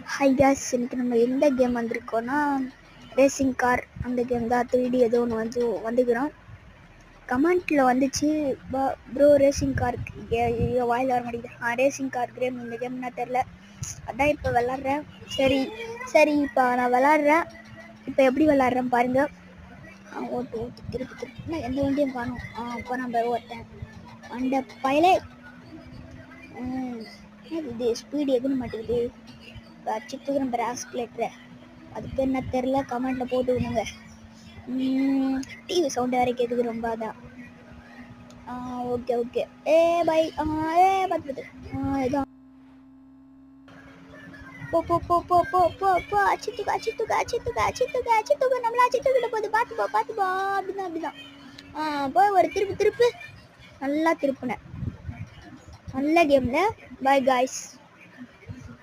Hi guys, இன்னைக்கு நம்ம எந்த கேம் வந்திருக்கோன்னா ரேசிங் கார் அந்த கேம் தான். 3D ஏதோ ஒன்று வந்துக்கிறோம். கமெண்ட்டில் வந்துச்சு ப்ரோ ரேசிங் கார் வாயில் வர மாட்டேங்குது. ரேசிங் கார் கேம், இந்த கேம்னா தெரில, அதான் இப்போ விளாட்றேன். சரி இப்போ நான் விளாட்றேன். இப்போ எப்படி விளாட்றேன் பாருங்கள். ஓட்டு திருப்பி எந்த வண்டியும் காணும். அப்போ நம்ம ஓட்டேன் அந்த பயலே. இது ஸ்பீடு எதுன்னு மாட்டேங்குது. அச்சுத்துக்குறேன் பிராஸ்லேட்டர், அதுக்கு என்ன தெரில, கமெண்ட்ல போட்டு விடுங்க. டிவி சவுண்ட் வேற கேட்குது ரொம்ப. அதான் ஓகே பை. பார்த்து இதான் போ அச்சித்துக்கு நம்மளா அச்சித்துக்கிட்ட போகுது. பார்த்துப்போ அப்படிதான் போய் ஒரு திருப்பு நல்லா திருப்புனேன். நல்ல கேம்ல. By guys.